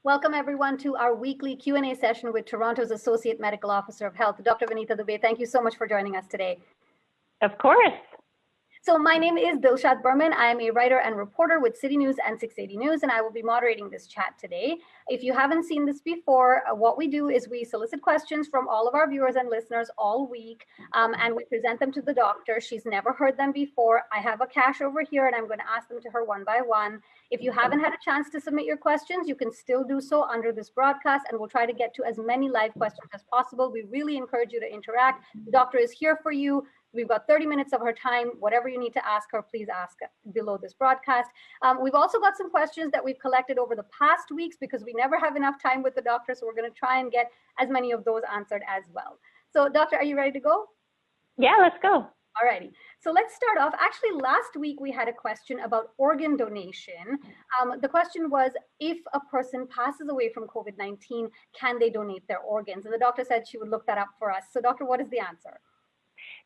Welcome everyone to our weekly Q&A session with Toronto's Associate Medical Officer of Health, Dr. Vinita Dubey. Thank you so much for joining us today. Of course. So my name is Dilshad Burman. I am a writer and reporter with City News and 680 News, and I will be moderating this chat today. If you haven't seen this before, what we do is we solicit questions from all of our viewers and listeners all week, and we present them to the doctor. She's never heard them before. I have a cache over here, and I'm going to ask them to her one by one. If you haven't had a chance to submit your questions, you can still do so under this broadcast, and we'll try to get to as many live questions as possible. We really encourage you to interact. The doctor is here for you. We've got 30 minutes of her time. Whatever you need to ask her, please ask below this broadcast. We've also got some questions that we've collected over the past weeks because we never have enough time with the doctor. So we're going to try and get as many of those answered as well. So doctor, are you ready to go? Yeah, let's go. All righty. So let's start off. Actually, last week we had a question about organ donation. The question was, if a person passes away from COVID-19, can they donate their organs? And the doctor said she would look that up for us. So doctor, what is the answer?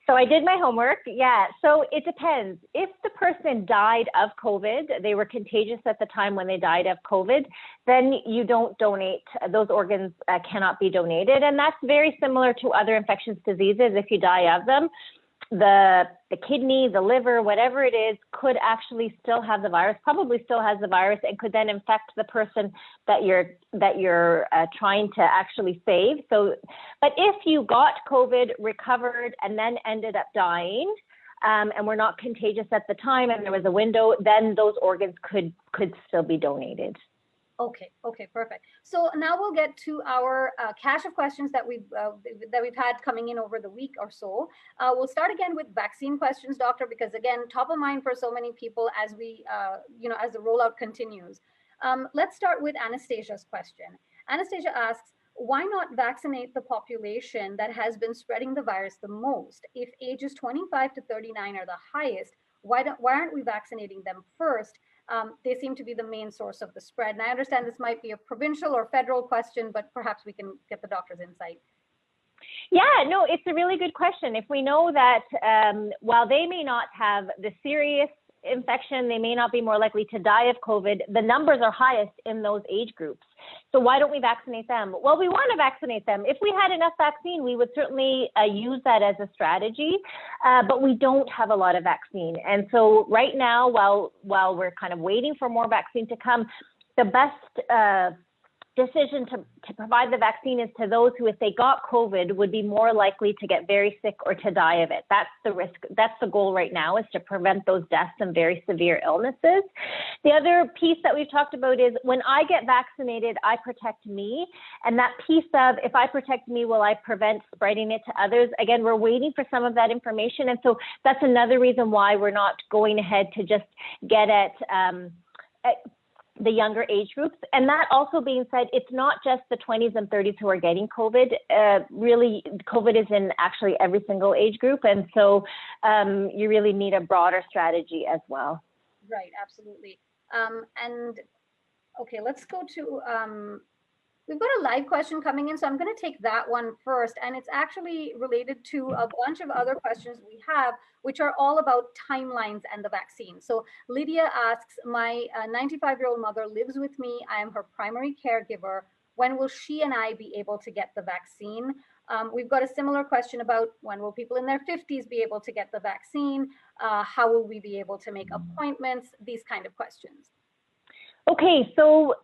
So I did my homework. Yeah. So it depends. If the person died of COVID, they were contagious at the time when they died of COVID, then you don't donate. Those organs cannot be donated. And that's very similar to other infectious diseases. If you die of them, the kidney, the liver, whatever it is, could actually still have the virus, probably still has the virus, and could then infect the person that you're trying to actually save. So, but if you got COVID, recovered, and then ended up dying, and were not contagious at the time, and there was a window, then those organs could still be donated. Okay, perfect. So now we'll get to our cache of questions that we've had coming in over the week or so. We'll start again with vaccine questions, doctor, because again, top of mind for so many people as we, as the rollout continues. Let's start with Anastasia's question. Anastasia asks, why not vaccinate the population that has been spreading the virus the most? If ages 25 to 39 are the highest, why aren't we vaccinating them first? They seem to be the main source of the spread. And I understand this might be a provincial or federal question, but perhaps we can get the doctor's insight. Yeah, no, it's a really good question. If we know that while they may not have the serious infection, they may not be more likely to die of COVID, the numbers are highest in those age groups. So why don't we vaccinate them? Well, we want to vaccinate them. If we had enough vaccine, we would certainly use that as a strategy, but we don't have a lot of vaccine. And so right now, while we're kind of waiting for more vaccine to come, the best decision to provide the vaccine is to those who, if they got COVID, would be more likely to get very sick or to die of it. That's the risk. That's the goal right now, is to prevent those deaths and very severe illnesses. The other piece that we've talked about is when I get vaccinated, I protect me. And that piece of, if I protect me, will I prevent spreading it to others? Again, we're waiting for some of that information. And so that's another reason why we're not going ahead to just get at the younger age groups. And that also being said, it's not just the 20s and 30s who are getting COVID. Really, COVID is in actually every single age group. And so you really need a broader strategy as well. Right, absolutely. And okay, let's go to, we've got a live question coming in, so I'm going to take that one first. And it's actually related to a bunch of other questions we have, which are all about timelines and the vaccine. So Lydia asks, my 95-year-old mother lives with me. I am her primary caregiver. When will she and I be able to get the vaccine? We've got a similar question about when will people in their 50s be able to get the vaccine? How will we be able to make appointments? These kind of questions. Okay, so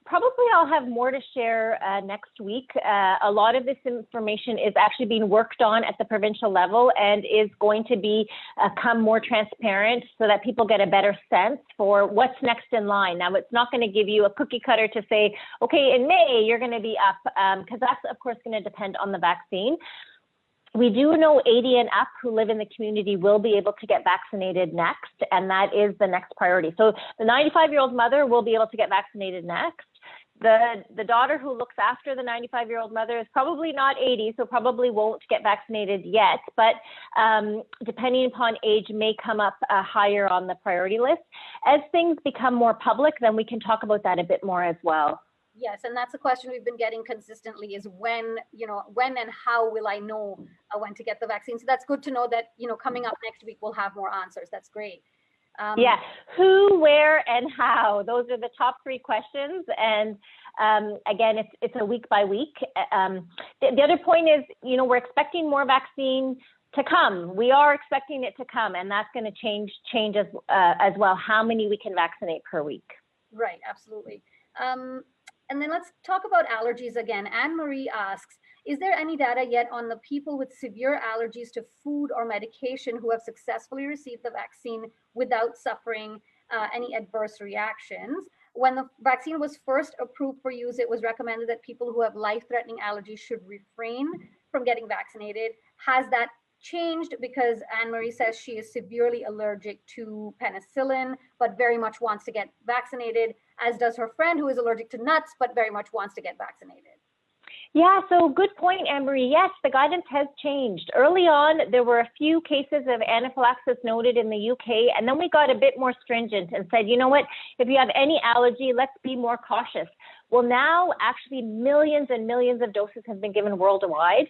probably I'll have more to share next week. A lot of this information is actually being worked on at the provincial level and is going to become more transparent so that people get a better sense for what's next in line. Now, it's not going to give you a cookie cutter to say, okay, in May, you're going to be up, because that's, of course, going to depend on the vaccine. We do know 80 and up who live in the community will be able to get vaccinated next, and that is the next priority. So the 95-year-old mother will be able to get vaccinated next. The daughter who looks after the 95-year-old mother is probably not 80, so probably won't get vaccinated yet, but depending upon age may come up higher on the priority list. As things become more public, then we can talk about that a bit more as well. Yes, and that's a question we've been getting consistently, is when and how will I know when to get the vaccine? So that's good to know that, coming up next week, we'll have more answers. That's great. Yeah, who, where, and how. Those are the top three questions. And again, it's a week by week. The other point is, you know, we're expecting more vaccine to come. We are expecting it to come, and that's going to change as well how many we can vaccinate per week. Right, absolutely. And then let's talk about allergies again. Anne-Marie asks, is there any data yet on the people with severe allergies to food or medication who have successfully received the vaccine without suffering any adverse reactions? When the vaccine was first approved for use, it was recommended that people who have life-threatening allergies should refrain from getting vaccinated. Has that changed? Because Anne-Marie says she is severely allergic to penicillin, but very much wants to get vaccinated, as does her friend who is allergic to nuts, but very much wants to get vaccinated. Yeah, so good point, Anne-Marie. Yes, the guidance has changed. Early on, there were a few cases of anaphylaxis noted in the UK, and then we got a bit more stringent and said, you know what, if you have any allergy, let's be more cautious. Well, now actually millions and millions of doses have been given worldwide.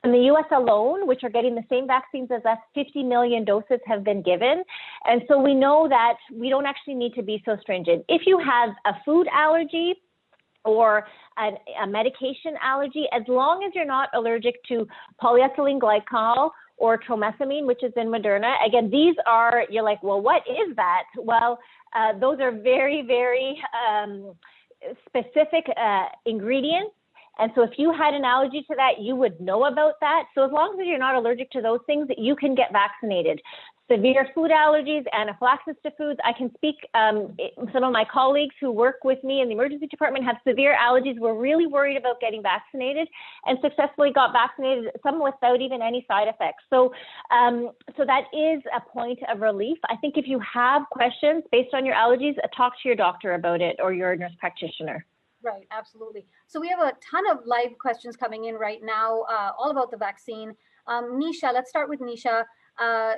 In the US alone, which are getting the same vaccines as us, 50 million doses have been given. And so we know that we don't actually need to be so stringent. If you have a food allergy, or a medication allergy, as long as you're not allergic to polyethylene glycol or tromethamine, which is in Moderna. Again, these are, you're like, well, what is that? Well, those are very, very specific ingredients. And so if you had an allergy to that, you would know about that. So as long as you're not allergic to those things, you can get vaccinated. Severe food allergies, anaphylaxis to foods. I can speak, some of my colleagues who work with me in the emergency department have severe allergies, were really worried about getting vaccinated and successfully got vaccinated, some without even any side effects. So, so that is a point of relief. I think if you have questions based on your allergies, talk to your doctor about it or your nurse practitioner. Right, absolutely. So we have a ton of live questions coming in right now, all about the vaccine. Nisha, let's start with Nisha.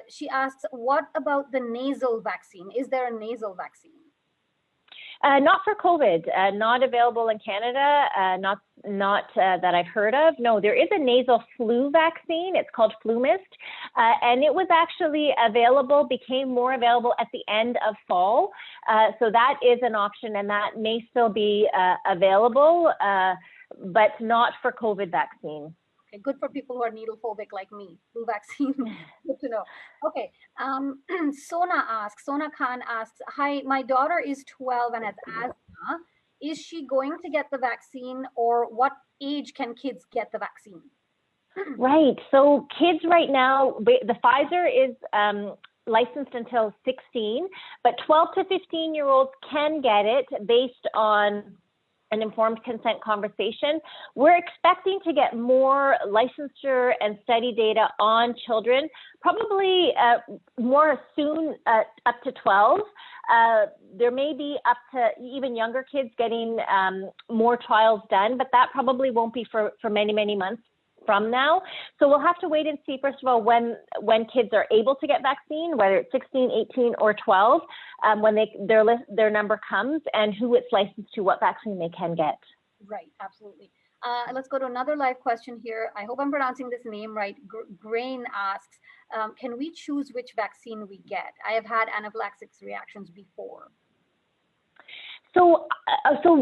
She asks, what about the nasal vaccine? Is there a nasal vaccine? Not for COVID, not available in Canada, not that I've heard of. No, there is a nasal flu vaccine. It's called FluMist, and it was actually available, became more available at the end of fall. So that is an option, and that may still be available, but not for COVID vaccine. Okay, good for people who are needle phobic like me. Flu vaccine, good to know. Okay, Sona Khan asks, hi, my daughter is 12 and has asthma. Is she going to get the vaccine, or what age can kids get the vaccine? Right, so kids right now, the Pfizer is licensed until 16, but 12 to 15-year-olds can get it based on an informed consent conversation. We're expecting to get more licensure and study data on children, probably more soon, up to 12. There may be up to even younger kids getting more trials done, but that probably won't be for many, many months from now. So we'll have to wait and see, first of all, when kids are able to get vaccine, whether it's 16, 18, or 12, when their number comes, and who it's licensed to, what vaccine they can get. Right, absolutely. Let's go to another live question here. I hope I'm pronouncing this name right. Grain asks, can we choose which vaccine we get? I have had anaphylaxis reactions before. So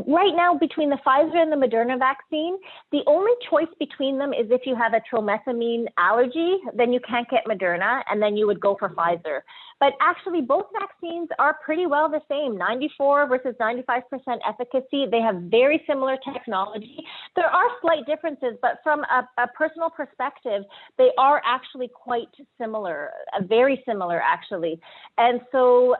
right now, between the Pfizer and the Moderna vaccine, the only choice between them is if you have a tromethamine allergy, then you can't get Moderna, and then you would go for Pfizer. But actually, both vaccines are pretty well the same, 94 versus 95% efficacy. They have very similar technology. There are slight differences, but from a personal perspective, they are actually quite similar, very similar, actually. And so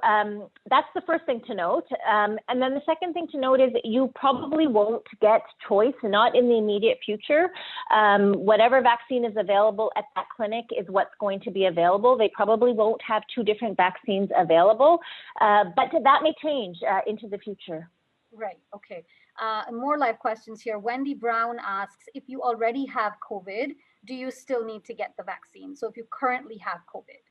that's the first thing to note. And then the second thing to note is that you probably won't get choice, not in the immediate future. Whatever vaccine is available at that clinic is what's going to be available. They probably won't have two different vaccines available, but that may change into the future. Right, okay. More live questions here. Wendy Brown asks, if you already have COVID, do you still need to get the vaccine? So if you currently have COVID.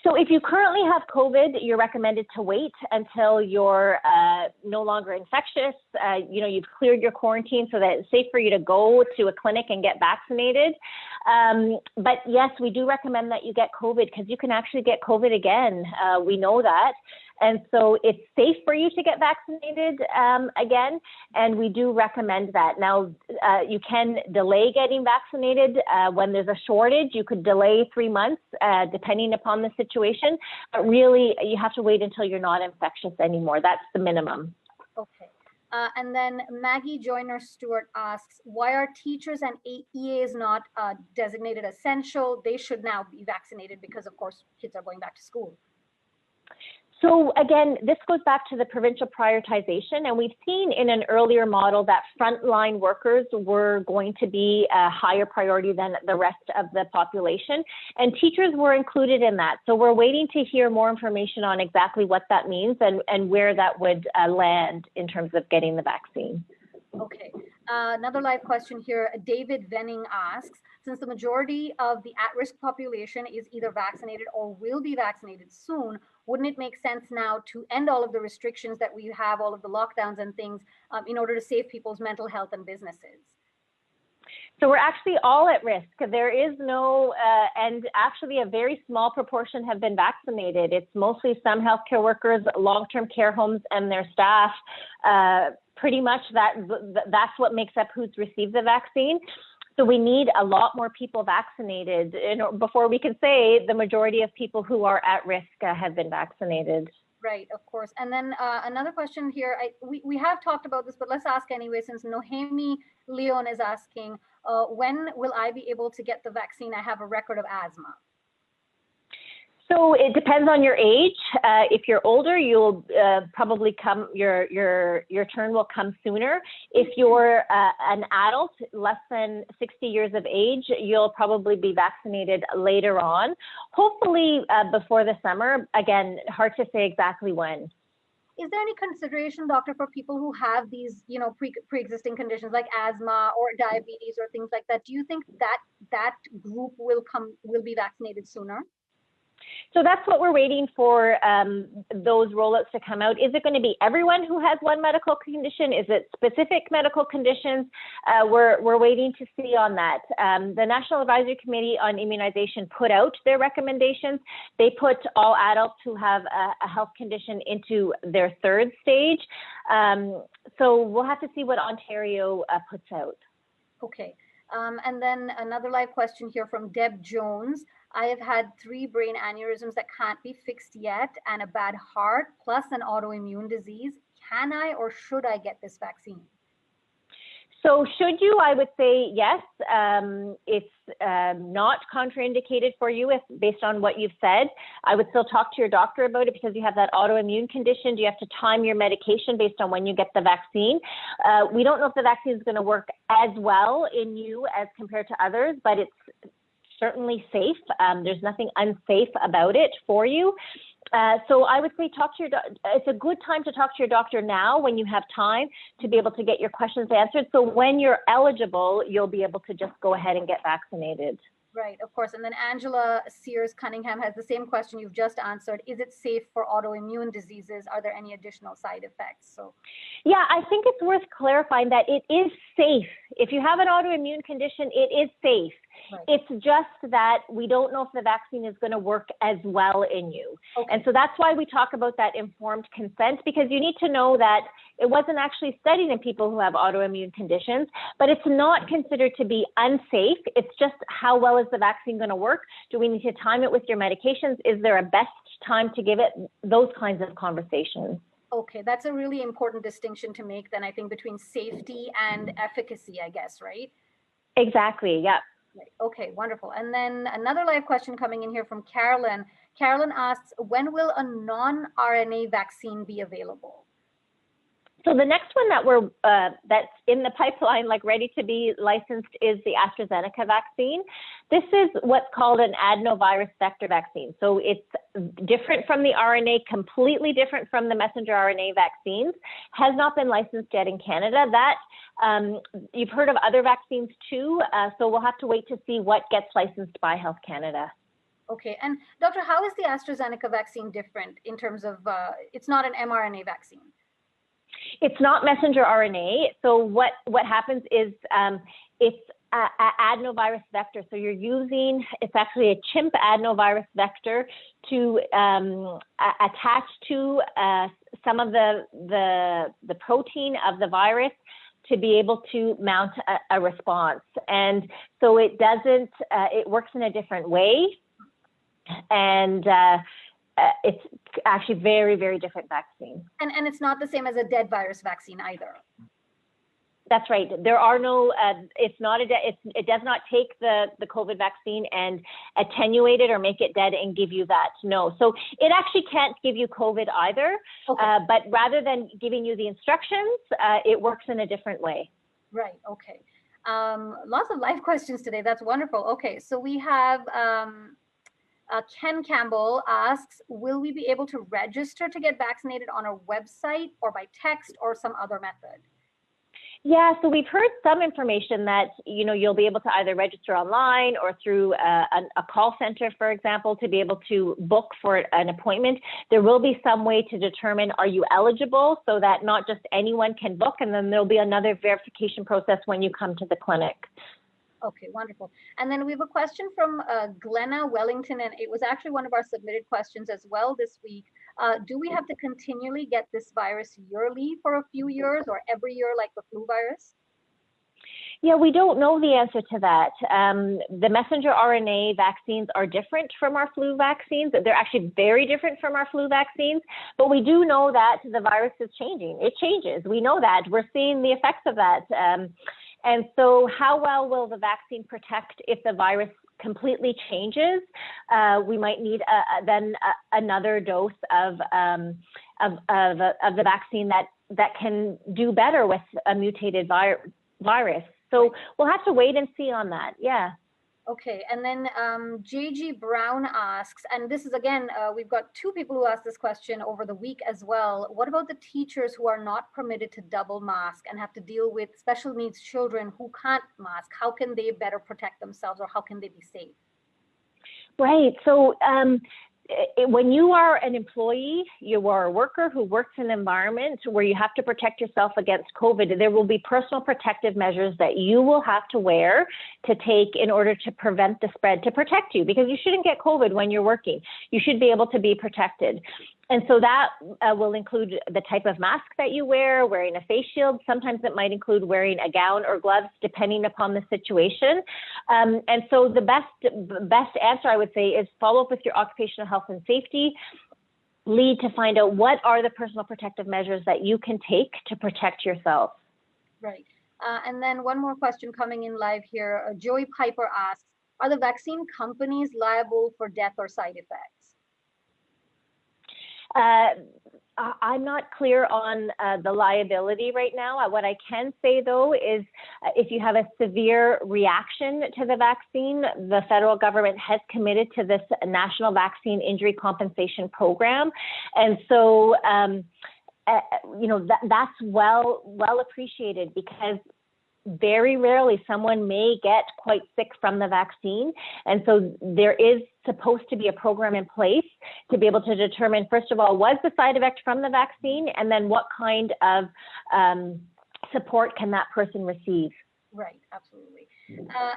So if you currently have COVID, you're recommended to wait until you're no longer infectious. You've cleared your quarantine so that it's safe for you to go to a clinic and get vaccinated. But yes, we do recommend that you get COVID because you can actually get COVID again. We know that. And so it's safe for you to get vaccinated again, and we do recommend that. Now, you can delay getting vaccinated when there's a shortage. You could delay 3 months depending upon the situation, but really you have to wait until you're not infectious anymore. That's the minimum. Okay. And then Maggie Joyner-Stewart asks, why are teachers and EAs not designated essential? They should now be vaccinated because, of course, kids are going back to school. So again, this goes back to the provincial prioritization, and we've seen in an earlier model that frontline workers were going to be a higher priority than the rest of the population, and teachers were included in that. So we're waiting to hear more information on exactly what that means and where that would land in terms of getting the vaccine. Okay. Another live question here. David Venning asks, since the majority of the at-risk population is either vaccinated or will be vaccinated soon, wouldn't it make sense now to end all of the restrictions that we have, all of the lockdowns and things, in order to save people's mental health and businesses? So we're actually all at risk. There is no, and actually a very small proportion have been vaccinated. It's mostly some healthcare workers, long-term care homes and their staff. Pretty much that's what makes up who's received the vaccine. So we need a lot more people vaccinated before we can say the majority of people who are at risk have been vaccinated. Right, of course. And then another question here, we have talked about this, but let's ask anyway, since Nohemi Leon is asking, when will I be able to get the vaccine? I have a record of asthma. So it depends on your age. If you're older, you'll probably come, your turn will come sooner. If you're an adult, less than 60 years of age, you'll probably be vaccinated later on, hopefully before the summer. Again, hard to say exactly when. Is there any consideration, doctor, for people who have these, pre-existing conditions like asthma or diabetes or things like that? Do you think that group will be vaccinated sooner? So that's what we're waiting for, those rollouts to come out. Is it going to be everyone who has one medical condition? Is it specific medical conditions? We're waiting to see on that. The National Advisory Committee on Immunization put out their recommendations. They put all adults who have a health condition into their third stage. So we'll have to see what Ontario puts out. Okay. And then another live question here from Deb Jones. I have had 3 brain aneurysms that can't be fixed yet and a bad heart plus an autoimmune disease. Can I or should I get this vaccine? So should you? I would say yes. It's not contraindicated for you based on what you've said. I would still talk to your doctor about it because you have that autoimmune condition. You have to time your medication based on when you get the vaccine. We don't know if the vaccine is going to work as well in you as compared to others, but it's certainly safe. There's nothing unsafe about it for you. So I would say talk to your it's a good time to talk to your doctor now when you have time to be able to get your questions answered. So when you're eligible, you'll be able to just go ahead and get vaccinated. Right, of course. And then Angela Sears Cunningham has the same question you've just answered. Is it safe for autoimmune diseases? Are there any additional side effects? So, yeah, I think it's worth clarifying that it is safe. If you have an autoimmune condition, it is safe. Right. It's just that we don't know if the vaccine is going to work as well in you. Okay. And so that's why we talk about that informed consent, because you need to know that it wasn't actually studied in people who have autoimmune conditions, but it's not considered to be unsafe. It's just how well is the vaccine going to work? Do we need to time it with your medications? Is there a best time to give it? Those kinds of conversations. Okay, that's a really important distinction to make then, I think, between safety and efficacy, I guess, right? Exactly, yeah. Right. Okay, wonderful. And then another live question coming in here from Carolyn. Carolyn asks, when will a non-RNA vaccine be available? So the next one that that's in the pipeline, like ready to be licensed, is the AstraZeneca vaccine. This is what's called an adenovirus vector vaccine. So it's different from the RNA, completely different from the messenger RNA vaccines, has not been licensed yet in Canada. That you've heard of other vaccines too, so we'll have to wait to see what gets licensed by Health Canada. Okay, and Doctor, how is the AstraZeneca vaccine different in terms of, it's not an mRNA vaccine? It's not messenger RNA. So what happens is it's a adenovirus vector. So you're using, it's actually a chimp adenovirus vector to attach to some of the protein of the virus to be able to mount a response. And so it doesn't, it works in a different way. And it's actually very, very different vaccine. And it's not the same as a dead virus vaccine either. That's right. There are no, it's not it does not take the COVID vaccine and attenuate it or make it dead and give you that. No. So it actually can't give you COVID either. Okay. But rather than giving you the instructions, it works in a different way. Right. Okay. Lots of live questions today. That's wonderful. Okay. So we have Ken Campbell asks, will we be able to register to get vaccinated on a website or by text or some other method? Yeah, so we've heard some information that, you know, you'll be able to either register online or through a call center, for example, to be able to book for an appointment. There will be some way to determine, are you eligible, so that not just anyone can book, and then there'll be another verification process when you come to the clinic. Okay, wonderful. And then we have a question from Glenna Wellington, and it was actually one of our submitted questions as well this week. Do we have to continually get this virus yearly for a few years or every year like the flu virus? Yeah, we don't know the answer to that. The messenger RNA vaccines are different from our flu vaccines. They're actually very different from our flu vaccines, but we do know that the virus is changing. It changes. We know that. We're seeing the effects of that. And so how well will the vaccine protect if the virus completely changes? We might need then another dose of the vaccine that can do better with a mutated virus. So we'll have to wait and see on that. Yeah. Okay, and then JG Brown asks, and this is again, we've got two people who asked this question over the week as well. What about the teachers who are not permitted to double mask and have to deal with special needs children who can't mask? How can they better protect themselves, or how can they be safe? Right. So when you are an employee, you are a worker who works in an environment where you have to protect yourself against COVID, there will be personal protective measures that you will have to wear to take in order to prevent the spread, to protect you, because you shouldn't get COVID when you're working. You should be able to be protected. And so that will include the type of mask that you wear, wearing a face shield. Sometimes it might include wearing a gown or gloves, depending upon the situation. And so the best answer, I would say, is follow up with your occupational health and safety lead to find out what are the personal protective measures that you can take to protect yourself. Right. And then one more question coming in live here. Joey Piper asks, are the vaccine companies liable for death or side effects? I'm not clear on the liability right now. What I can say, though, is if you have a severe reaction to the vaccine, the federal government has committed to this National Vaccine Injury Compensation Program. And so, you know, that's well appreciated, because very rarely someone may get quite sick from the vaccine. And so there is supposed to be a program in place to be able to determine, first of all, was the side effect from the vaccine, and then what kind of support can that person receive? Right, absolutely.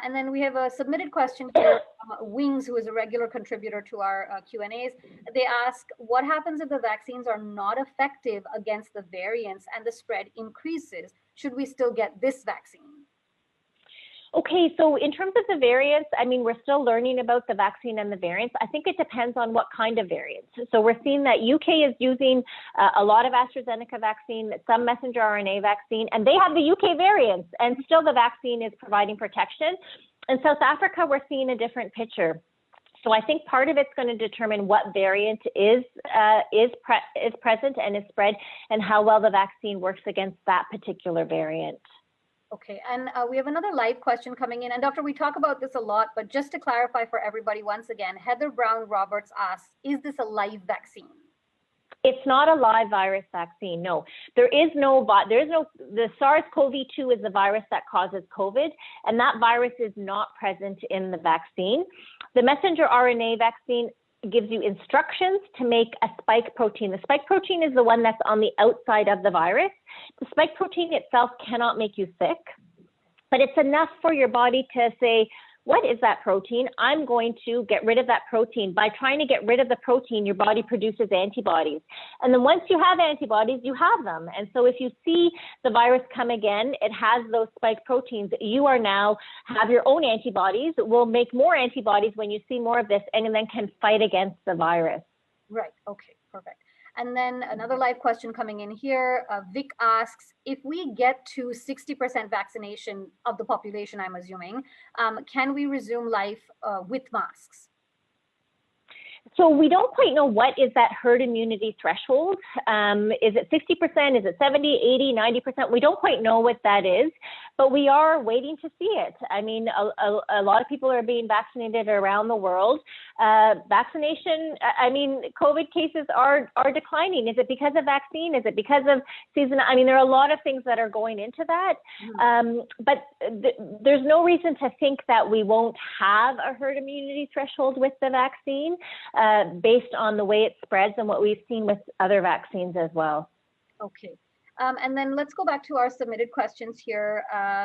And then we have a submitted question here from Wings, who is a regular contributor to our Q&As. They ask, what happens if the vaccines are not effective against the variants and the spread increases? Should we still get this vaccine? Okay, so in terms of the variants, I mean, we're still learning about the vaccine and the variants. I think it depends on what kind of variants. So we're seeing that UK is using a lot of AstraZeneca vaccine, some messenger RNA vaccine, and they have the UK variants, and still the vaccine is providing protection. In South Africa, we're seeing a different picture. So I think part of it's going to determine what variant is present and is spread, and how well the vaccine works against that particular variant. Okay, and we have another live question coming in. And Doctor, we talk about this a lot, but just to clarify for everybody once again, Heather Brown Roberts asks, is this a live vaccine? It's not a live virus vaccine. No, the SARS-CoV-2 is the virus that causes COVID, and that virus is not present in the vaccine. The messenger RNA vaccine gives you instructions to make a spike protein. The spike protein is the one that's on the outside of the virus. The spike protein itself cannot make you sick, but it's enough for your body to say, what is that protein? I'm going to get rid of that protein. By trying to get rid of the protein, your body produces antibodies. And then once you have antibodies, you have them. And so if you see the virus come again, it has those spike proteins. You are now have your own antibodies, will make more antibodies when you see more of this, and then can fight against the virus. Right. Okay, perfect. And then another live question coming in here. Vic asks, if we get to 60% vaccination of the population, I'm assuming, can we resume life with masks? So we don't quite know what is that herd immunity threshold. Is it 60%? Is it 70, 80, 90%? We don't quite know what that is, but we are waiting to see it. I mean, a lot of people are being vaccinated around the world. Vaccination, I mean, COVID cases are declining. Is it because of vaccine? Is it because of season? I mean, there are a lot of things that are going into that, but there's no reason to think that we won't have a herd immunity threshold with the vaccine. Based on the way it spreads and what we've seen with other vaccines as well. Okay. And then let's go back to our submitted questions here.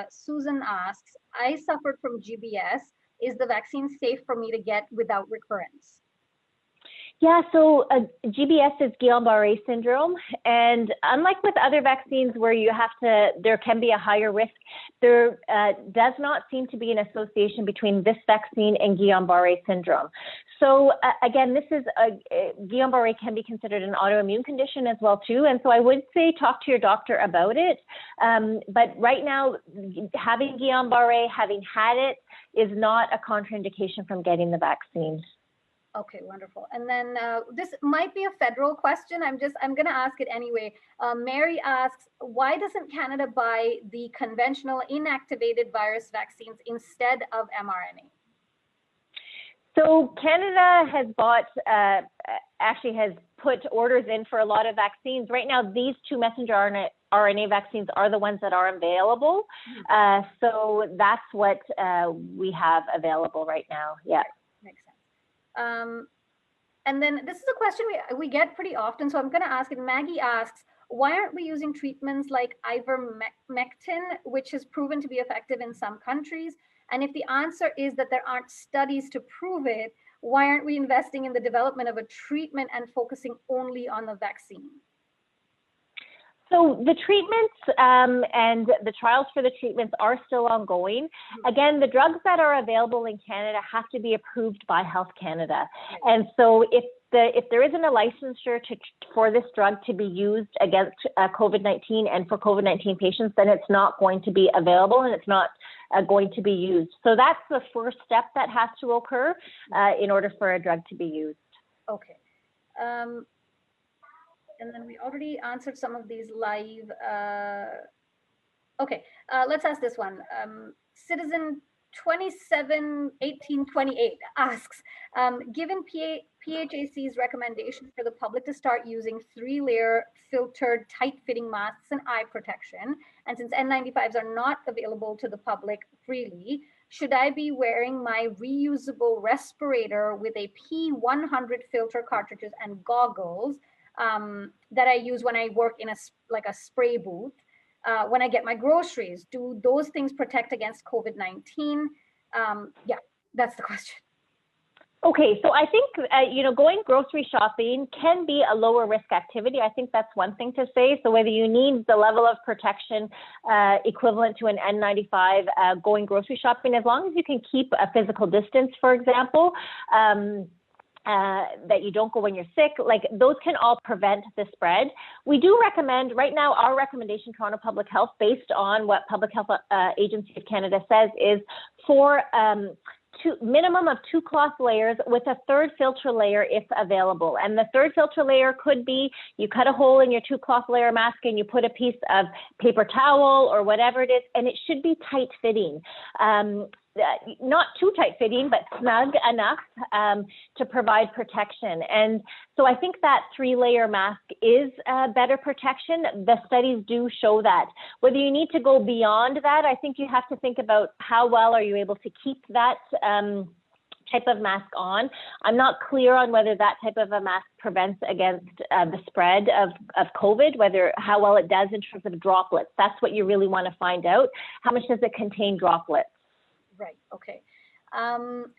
Susan asks, I suffered from GBS. Is the vaccine safe for me to get without recurrence? Yeah, so GBS is Guillain-Barré syndrome, and unlike with other vaccines where there can be a higher risk, there does not seem to be an association between this vaccine and Guillain-Barré syndrome. So again, this is Guillain-Barré can be considered an autoimmune condition as well too, and so I would say talk to your doctor about it. But right now, having Guillain-Barré, having had it, is not a contraindication from getting the vaccine. Okay, wonderful. And then this might be a federal question. I'm going to ask it anyway. Mary asks, why doesn't Canada buy the conventional inactivated virus vaccines instead of mRNA? So Canada has bought, actually has put orders in for a lot of vaccines. Right now, these two messenger RNA vaccines are the ones that are available. So that's what we have available right now. Yeah. Makes sense. And then this is a question we get pretty often, so I'm going to ask it. Maggie asks, why aren't we using treatments like ivermectin, which has proven to be effective in some countries? And if the answer is that there aren't studies to prove it, why aren't we investing in the development of a treatment and focusing only on the vaccine? So the treatments and the trials for the treatments are still ongoing. Again, the drugs that are available in Canada have to be approved by Health Canada. And so if there isn't a licensure for this drug to be used against COVID-19 and for COVID-19 patients, then it's not going to be available and it's not going to be used. So that's the first step that has to occur in order for a drug to be used. Okay. And then we already answered some of these live. Okay, let's ask this one. Citizen 271828 asks, given PHAC's recommendation for the public to start using 3-layer filtered tight-fitting masks and eye protection, and since N95s are not available to the public freely, should I be wearing my reusable respirator with a P100 filter cartridges and goggles that I use when I work in a spray booth, when I get my groceries? Do those things protect against COVID-19? Yeah, that's the question. Okay, so I think, going grocery shopping can be a lower risk activity. I think that's one thing to say. So whether you need the level of protection equivalent to an N95 going grocery shopping, as long as you can keep a physical distance, for example, that you don't go when you're sick, like those can all prevent the spread. We do recommend, right now, our recommendation, Toronto Public Health, based on what Public Health Agency of Canada says, is for minimum of 2 cloth layers with a 3rd filter layer if available. And the 3rd filter layer could be you cut a hole in your 2 cloth layer mask and you put a piece of paper towel or whatever it is, and it should be tight fitting. not too tight fitting, but snug enough to provide protection. And so I think that 3-layer mask is better protection. The studies do show that. Whether you need to go beyond that, I think you have to think about how well are you able to keep that type of mask on. I'm not clear on whether that type of a mask prevents against the spread of COVID, how well it does in terms of droplets. That's what you really want to find out. How much does it contain droplets? Right, okay.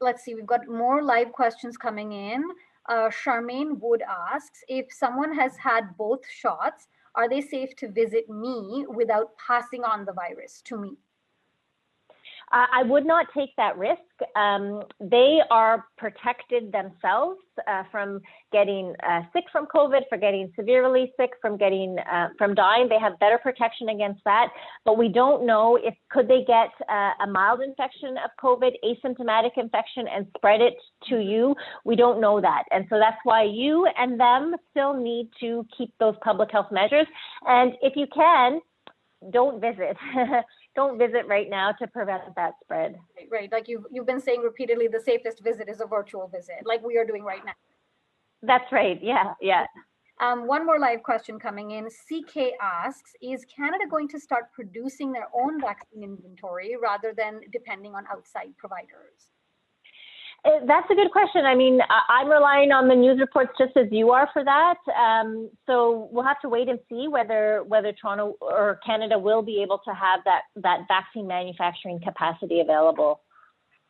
Let's see, we've got more live questions coming in. Charmaine Wood asks, if someone has had both shots, are they safe to visit me without passing on the virus to me? I would not take that risk. They are protected themselves from getting sick from COVID, for getting severely sick, from dying. They have better protection against that. But we don't know could they get a mild infection of COVID, asymptomatic infection, and spread it to you. We don't know that. And so that's why you and them still need to keep those public health measures. And if you can, don't visit. Don't visit right now to prevent that spread. Right. Like you've been saying repeatedly, the safest visit is a virtual visit, like we are doing right now. That's right. Yeah. One more live question coming in. CK asks, is Canada going to start producing their own vaccine inventory rather than depending on outside providers? That's a good question. I mean, I'm relying on the news reports just as you are for that. So we'll have to wait and see whether Toronto or Canada will be able to have that vaccine manufacturing capacity available.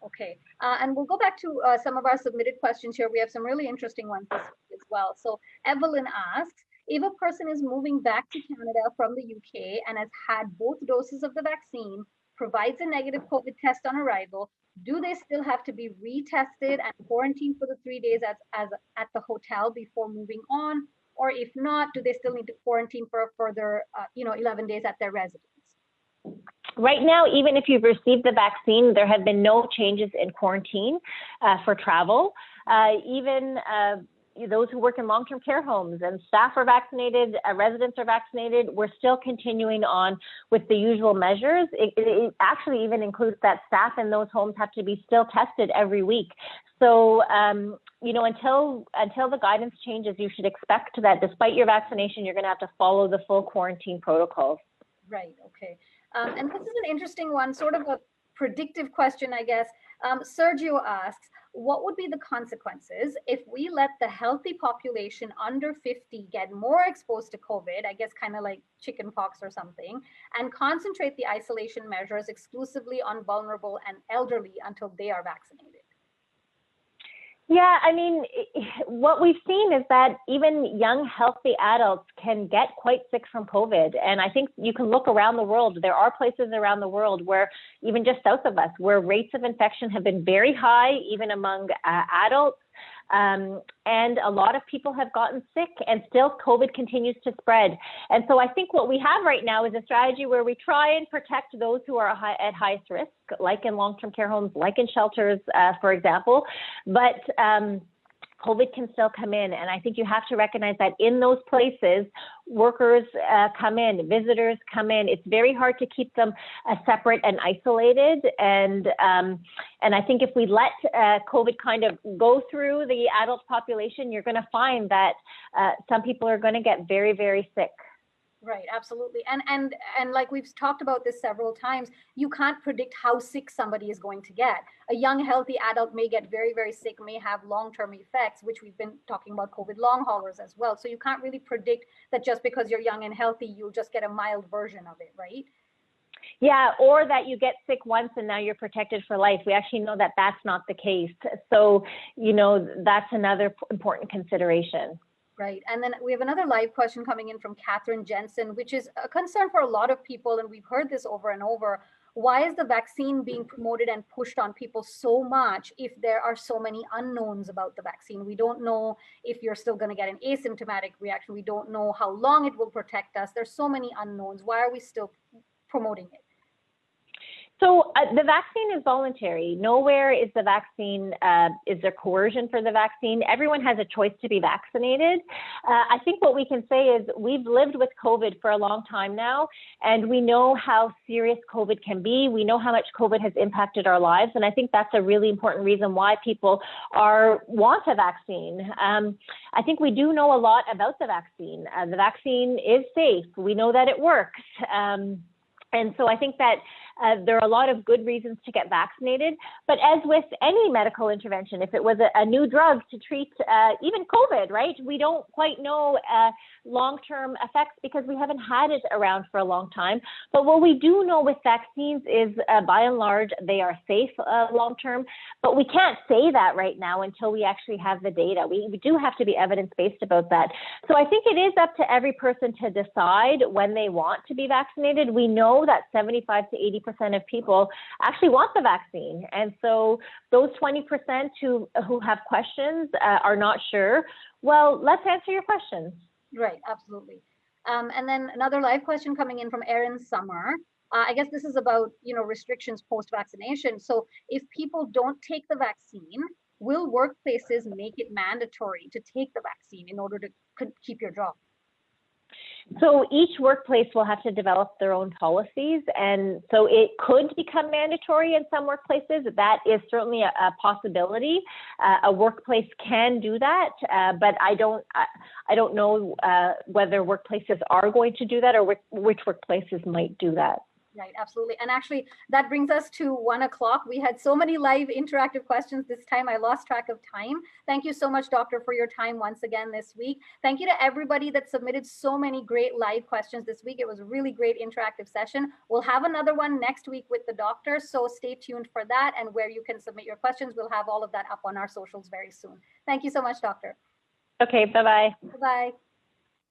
Okay, and we'll go back to some of our submitted questions here. We have some really interesting ones this week as well. So Evelyn asks, if a person is moving back to Canada from the UK and has had both doses of the vaccine, provides a negative COVID test on arrival, do they still have to be retested and quarantined for the 3 days as at the hotel before moving on? Or if not, do they still need to quarantine for a further 11 days at their residence? Right now, even if you've received the vaccine, there have been no changes in quarantine for travel. Even those who work in long-term care homes and staff are vaccinated, residents are vaccinated, we're still continuing on with the usual measures. It actually even includes that staff in those homes have to be still tested every week. So, until the guidance changes, you should expect that despite your vaccination, you're going to have to follow the full quarantine protocols. Right, okay. And this is an interesting one, sort of a predictive question, I guess. Sergio asks, what would be the consequences if we let the healthy population under 50 get more exposed to COVID, I guess kind of like chickenpox or something, and concentrate the isolation measures exclusively on vulnerable and elderly until they are vaccinated? Yeah, I mean, what we've seen is that even young, healthy adults can get quite sick from COVID. And I think you can look around the world. There are places around the world where, even just south of us, where rates of infection have been very high, even among adults. And a lot of people have gotten sick, and still COVID continues to spread. And so I think what we have right now is a strategy where we try and protect those who are at highest risk, like in long-term care homes, like in shelters, for example. But COVID can still come in. And I think you have to recognize that in those places, workers come in, visitors come in. It's very hard to keep them separate and isolated. And I think if we let COVID kind of go through the adult population, you're going to find that some people are going to get very, very sick. Right, absolutely. And like we've talked about this several times, you can't predict how sick somebody is going to get. A young, healthy adult may get very, very sick, may have long-term effects, which we've been talking about COVID long haulers as well. So you can't really predict that just because you're young and healthy, you'll just get a mild version of it, right? Yeah, or that you get sick once and now you're protected for life. We actually know that that's not the case. So, that's another important consideration. Right. And then we have another live question coming in from Catherine Jensen, which is a concern for a lot of people. And we've heard this over and over. Why is the vaccine being promoted and pushed on people so much if there are so many unknowns about the vaccine? We don't know if you're still going to get an asymptomatic reaction. We don't know how long it will protect us. There's so many unknowns. Why are we still promoting it? So the vaccine is voluntary. Nowhere is the vaccine, is there coercion for the vaccine. Everyone has a choice to be vaccinated. I think what we can say is we've lived with COVID for a long time now, and we know how serious COVID can be. We know how much COVID has impacted our lives, and I think that's a really important reason why people want a vaccine. I think we do know a lot about the vaccine. The vaccine is safe. We know that it works. And so I think that there are a lot of good reasons to get vaccinated. But as with any medical intervention, if it was a new drug to treat even COVID, right, we don't quite know long-term effects because we haven't had it around for a long time. But what we do know with vaccines is, by and large, they are safe long-term. But we can't say that right now until we actually have the data. We do have to be evidence-based about that. So I think it is up to every person to decide when they want to be vaccinated. We know that 75 to 80% of people actually want the vaccine. And so those 20% who have questions are not sure. Well, let's answer your questions. Right, absolutely. And then another live question coming in from Erin Summer. I guess this is about, restrictions post-vaccination. So if people don't take the vaccine, will workplaces make it mandatory to take the vaccine in order to keep your job? So each workplace will have to develop their own policies, and so it could become mandatory in some workplaces. That is certainly a possibility. A workplace can do that, but I don't know whether workplaces are going to do that or which workplaces might do that. Right, absolutely. And actually, that brings us to 1 o'clock. We had so many live interactive questions this time, I lost track of time. Thank you so much, Doctor, for your time once again this week. Thank you to everybody that submitted so many great live questions this week. It was a really great interactive session. We'll have another one next week with the doctor, so stay tuned for that. And where you can submit your questions, we'll have all of that up on our socials very soon. Thank you so much, Doctor. Okay, bye-bye. Bye-bye.